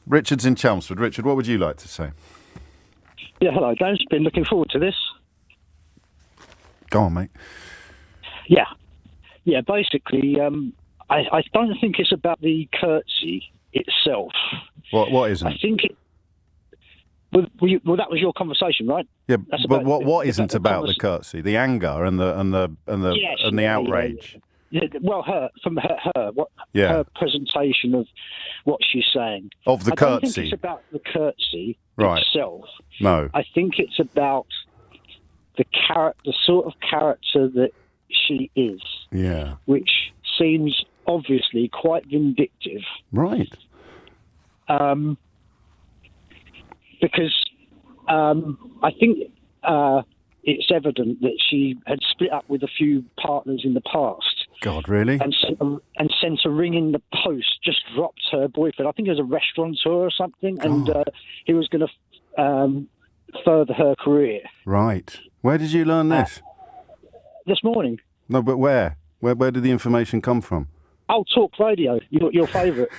Richard's in Chelmsford. Richard, what would you like to say? Yeah, hello, James. Been looking forward to this. Go on, mate. Yeah. Basically, I don't think it's about the curtsy itself. What isn't? I think it. Well, that was your conversation, right? Yeah, That's but about, what isn't about the conversation. curtsy? The anger and the outrage. Yeah, well, her presentation of what she's saying. Of the I don't curtsy. think it's about the curtsy Right. itself. No. I think it's about the sort of character that she is. Yeah. Which seems obviously quite vindictive. Right. Because I think it's evident that she had split up with a few partners in the past. God, really? And sent a ring in the post, just dropped her boyfriend. I think he was a restaurateur or something, God. and he was going to further her career. Right. Where did you learn this? This morning. No, but where? Where did the information come from? Oh, Talk Radio, your favourite.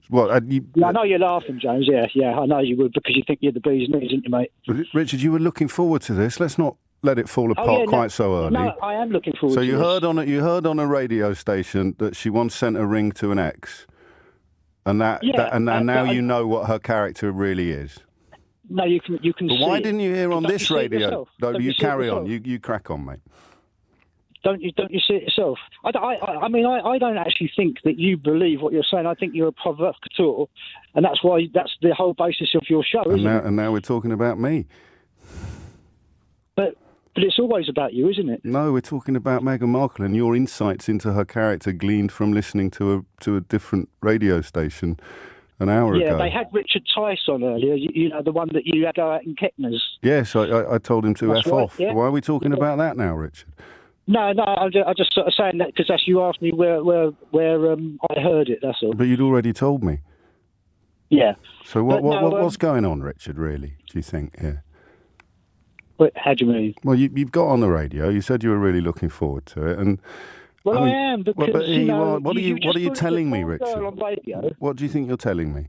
What? Yeah, I know you're laughing, James. Yeah, I know you would, because you think you're the bee's knees, aren't you, mate? Richard, you were looking forward to this. Let's not let it fall apart quite so early. No, I am looking forward to this. So you heard on a radio station that she once sent a ring to an ex, and now you know what her character really is. No, you can. But see why it. didn't you hear on this radio? No, you carry on. Yourself? You crack on, mate. Don't you see it yourself? I mean, I don't actually think that you believe what you're saying. I think you're a provocateur, and that's the whole basis of your show, isn't it? And now we're talking about me. But it's always about you, isn't it? No, we're talking about Meghan Markle and your insights into her character gleaned from listening to a different radio station an hour ago. Yeah, they had Richard Tice on earlier. You know, the one that you had out in Keckner's. Yes, I told him to That's F right, off. yeah. Why are we talking about that now, Richard? No, I'm just sort of saying that because you asked me where I heard it. That's all. But you'd already told me. Yeah. So what's going on, Richard? Really? Do you think? Yeah. But how do you mean? Well, you've got on the radio. You said you were really looking forward to it, and well, I mean, I am because but you know, what are you telling me, Richard? Richard? What do you think you're telling me?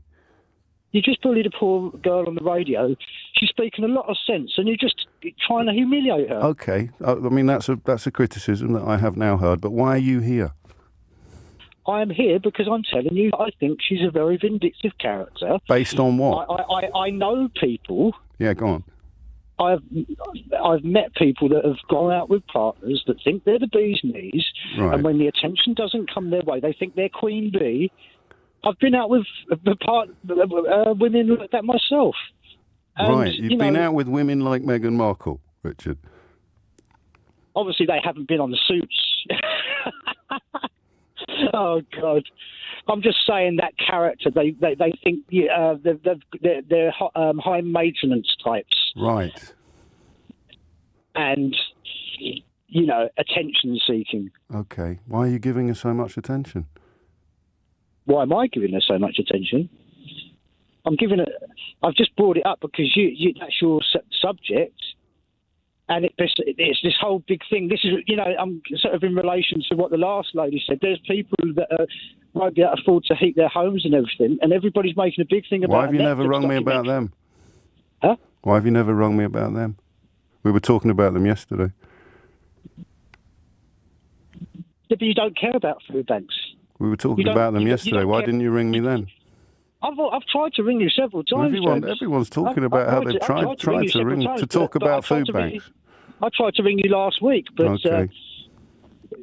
You just bullied a poor girl on the radio. She's speaking a lot of sense, and you're just trying to humiliate her. Okay, I mean that's a criticism that I have now heard. But why are you here? I am here because I'm telling you I think she's a very vindictive character. Based on what? I know people. Yeah, go on. I've met people that have gone out with partners that think they're the bee's knees, right. And when the attention doesn't come their way, they think they're queen bee. I've been out with women like that myself. And, right, you've been out with women like Meghan Markle, Richard. Obviously, they haven't been on the Suits. Oh God! I'm just saying that character. They think they're high maintenance types, right? And attention seeking. Okay, why are you giving her so much attention? Why am I giving her so much attention? I've just brought it up because that's your subject, and it's this whole big thing. This is, I'm sort of in relation to what the last lady said. There's people that won't be able to afford to heat their homes and everything, and everybody's making a big thing about. Why have you never rung me about them? Huh? Why have you never rung me about them? We were talking about them yesterday. Yeah, but you don't care about food banks. We were talking about them yesterday. Why didn't you ring me then? I've tried to ring you several times. Everyone's talking about how they've tried to talk about food banks. I tried to ring you last week, but okay.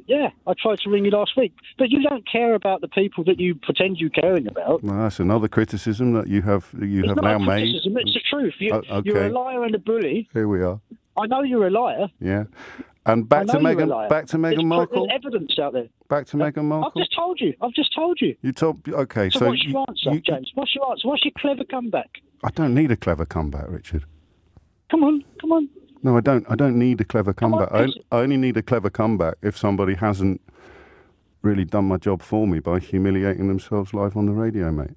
I tried to ring you last week. But you don't care about the people that you pretend you're caring about. Well, that's another criticism that you have now made. It's the truth. Okay. You're a liar and a bully. Here we are. I know you're a liar. Yeah. And back to Meghan Markle. There's evidence out there. Back to Meghan Markle. I've just told you. You told. Okay. So what's your answer, James? What's your answer? What's your clever comeback? I don't need a clever comeback, Richard. Come on. No, I don't. I don't need a clever comeback. I only need a clever comeback if somebody hasn't really done my job for me by humiliating themselves live on the radio, mate.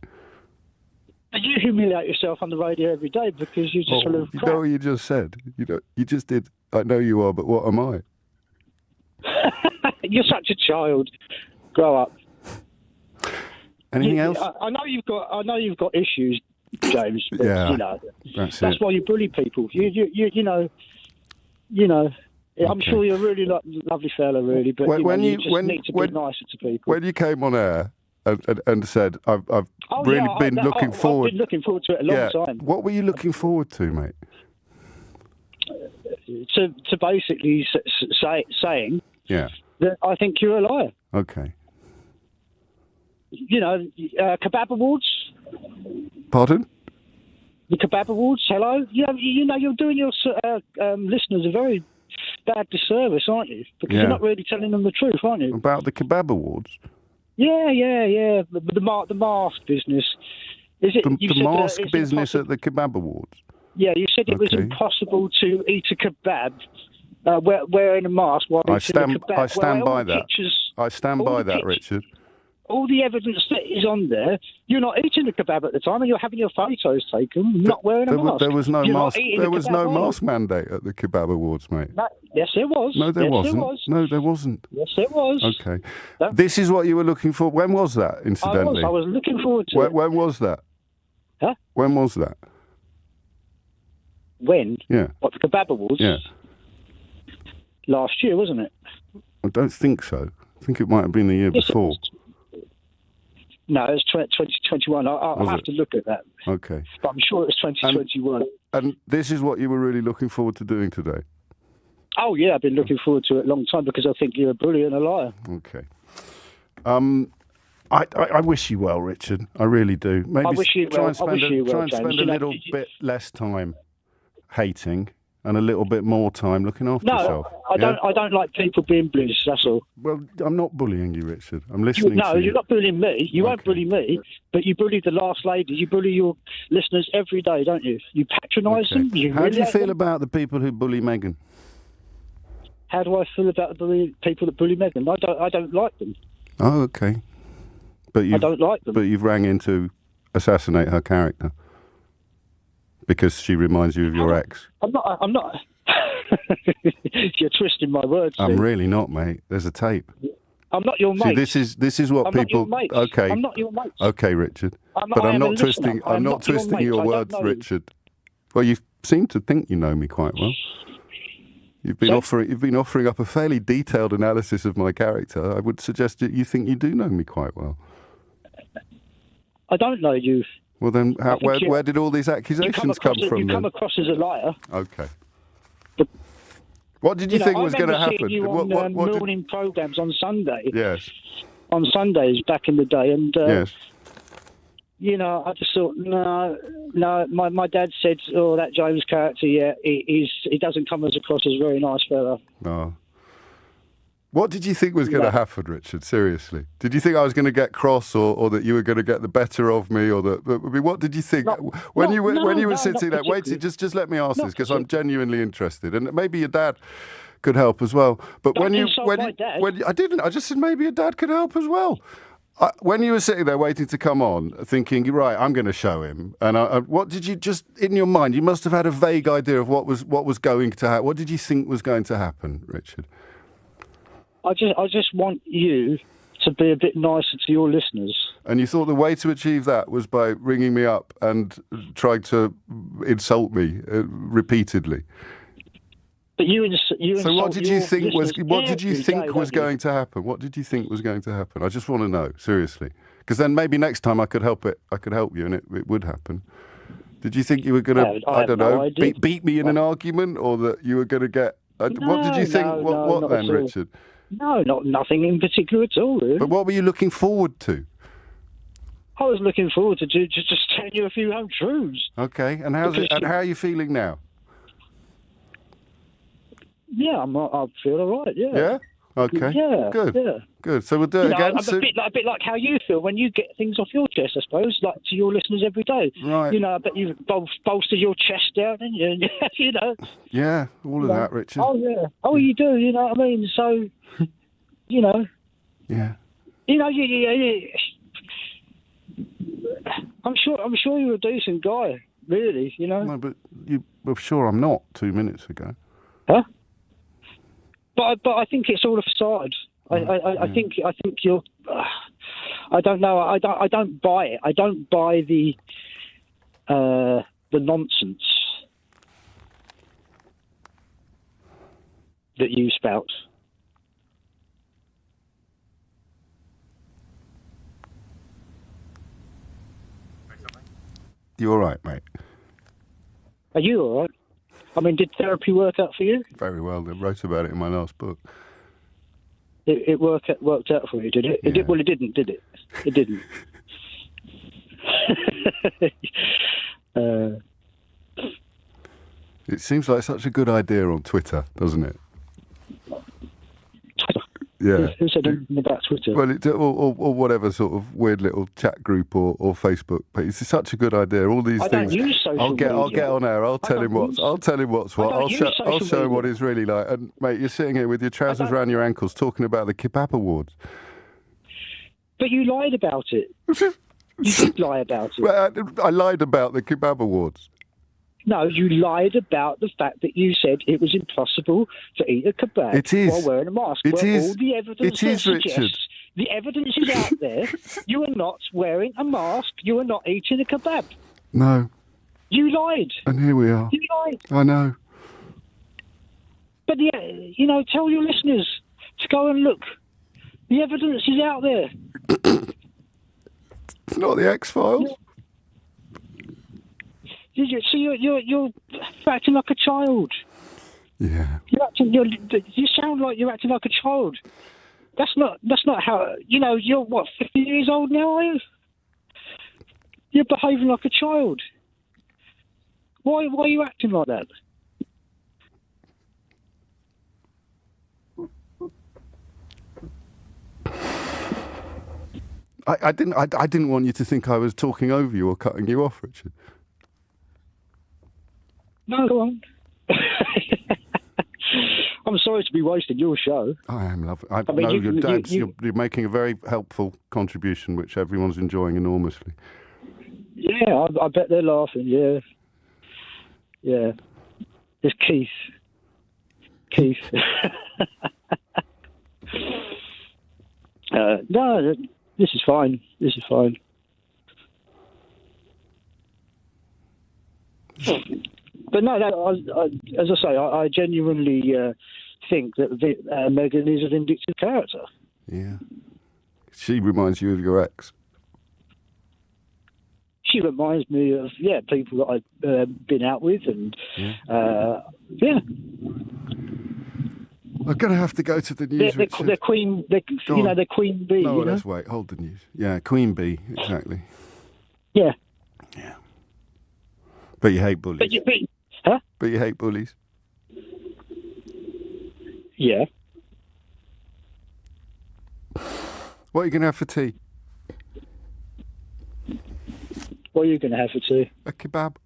You humiliate yourself on the radio every day because you just sort of crap. You know what you just said? You just did. I know you are, but what am I? You're such a child. Grow up. Anything else? I know you've got issues, James. But, Yeah, that's why you bully people. You know. I'm sure you're a really lovely fella, really, but you just need to be nicer to people. When you came on air and said, I've really been looking forward... I've been looking forward to it a long time. What were you looking forward to, mate? To basically saying that I think you're a liar. Okay. Kebab Awards. Pardon? The Kebab Awards, hello? You're doing your listeners a very bad disservice, aren't you? Because you're not really telling them the truth, aren't you? About the Kebab Awards? Yeah. The mask business. Is it the mask business at the Kebab Awards? Yeah, you said it was impossible to eat a kebab wearing a mask while eating a kebab. I stand by that. I stand by that, Richard. All the evidence that is on there, you're not eating a kebab at the time, and you're having your photos taken, not wearing a mask. There was no mask. There was no mask mandate at the Kebab Awards, mate. No, yes, there was. No, there wasn't. No, there wasn't. Yes, there was. Okay. This is what you were looking for. When was that, incidentally? I was looking forward to it. When was that? Huh? When was that? When? Yeah. What, the Kebab Awards? Yeah. Last year, wasn't it? I don't think so. I think it might have been the year before. No, it was 2021. I'll have to look at that. Okay. But I'm sure it was 2021. And this is what you were really looking forward to doing today? Oh, yeah, I've been looking forward to it a long time because I think you're a bully and a liar. Okay. I wish you well, Richard. I really do. Maybe I wish you well. Try and spend a little bit less time hating and a little bit more time looking after yourself. No, I don't like people being bullies, that's all. Well, I'm not bullying you, Richard. I'm listening to you. No, you're not bullying me. You won't bully me, but you bully the last lady. You bully your listeners every day, don't you? You patronise them. How do you feel about the people who bully Meghan? How do I feel about the people that bully Meghan? I don't like them. Oh, okay. But I don't like them. But you've rang in to assassinate her character because she reminds you of your ex. I'm not. You're twisting my words. I'm really not, mate. There's a tape. I'm not your mate. See, this is what people. Not your okay. I'm not your mate. Okay, Richard. I'm not twisting. I'm not twisting your words, Richard. Well, you seem to think you know me quite well. You've been offering up a fairly detailed analysis of my character. I would suggest that you think you do know me quite well. I don't know you. Well, then, where did all these accusations come from? You come across as a liar. Okay. But, what did you think was going to happen? I remember seeing you on morning programmes on Sunday. Yes. On Sundays back in the day, and yes. I just thought, no. My dad said, "Oh, that James character, he doesn't come across as a very nice fella." Oh. What did you think was going to happen, Richard? Seriously, did you think I was going to get cross, or that you were going to get the better of me, or that? I mean, what did you think when you were sitting there? Wait, just let me ask this because I'm genuinely interested, and maybe your dad could help as well. But when I didn't, I just said maybe your dad could help as well. When you were sitting there waiting to come on, thinking, right, I'm going to show him, and what did you just in your mind? You must have had a vague idea of what was going to happen. What did you think was going to happen, Richard? I just want you to be a bit nicer to your listeners. And you thought the way to achieve that was by ringing me up and trying to insult me repeatedly. But you so what did you think was going to happen? What did you think was going to happen? I just want to know, seriously, because then maybe next time I could help you, and it would happen. Did you think you were going to beat me in an argument, or that you were going to get? What did you think? What then, Richard? No, nothing in particular at all. Really. But what were you looking forward to? I was looking forward to just telling you a few home truths. Okay, and how are you feeling now? Yeah, I feel all right. Yeah. Yeah. Okay. Yeah. Good. Yeah. Good. So we'll do it again. A bit like how you feel when you get things off your chest, I suppose, like to your listeners every day. Right. I bet you've bolstered your chest down, and you know. Yeah, all of that, Richard. Oh yeah. Oh, you do. You know what I mean? So, Yeah. I'm sure you're a decent guy, really. No, but you were sure I'm not 2 minutes ago. Huh? But I think it's all a facade. I think you're. I don't know. I don't buy it. I don't buy the the nonsense that you spout. You all right, mate? Are you all right? I mean, did therapy work out for you? Very well. I wrote about it in my last book. It worked out for you, did it? Yeah. Well, it didn't, did it? It didn't. It seems like such a good idea on Twitter, doesn't it? Yeah. Who said anything about Twitter? Well, or whatever sort of weird little chat group or Facebook. But it's such a good idea. All these I things. don't use social I'll get media. on there. I'll tell him what's what. I'll show him what media. it's really like. And mate, you're sitting here with your trousers around your ankles talking about the Kebab Awards. But you lied about it. You did lie about it. Well, I lied about the Kebab Awards. No, you lied about the fact that you said it was impossible to eat a kebab while wearing a mask. It is. All the evidence Richard. The evidence is out there. You are not wearing a mask. You are not eating a kebab. No. You lied. And here we are. You lied. I know. But yeah, tell your listeners to go and look. The evidence is out there. It's not the X-Files. So you're acting like a child. Yeah. You sound like you're acting like a child. That's not how. You're what, 50 years old now, are you? You're behaving like a child. Why are you acting like that? I didn't want you to think I was talking over you or cutting you off, Richard. No, go on. I'm sorry to be wasting your show. I am loving. You're making a very helpful contribution, which everyone's enjoying enormously. Yeah, I bet they're laughing. Yeah. It's Keith. No, this is fine. But no, as I say, I genuinely think that Meghan is a vindictive character. Yeah. She reminds you of your ex. She reminds me of, people that I've been out with, and yeah. I'm going to have to go to the news, Richard. They're Queen, they're Queen Bee. No, let's wait. Hold the news. Yeah, Queen Bee, exactly. Yeah. Yeah. But you hate bullies. Huh? But you hate bullies. Yeah. What are you going to have for tea? What are you going to have for tea? A kebab.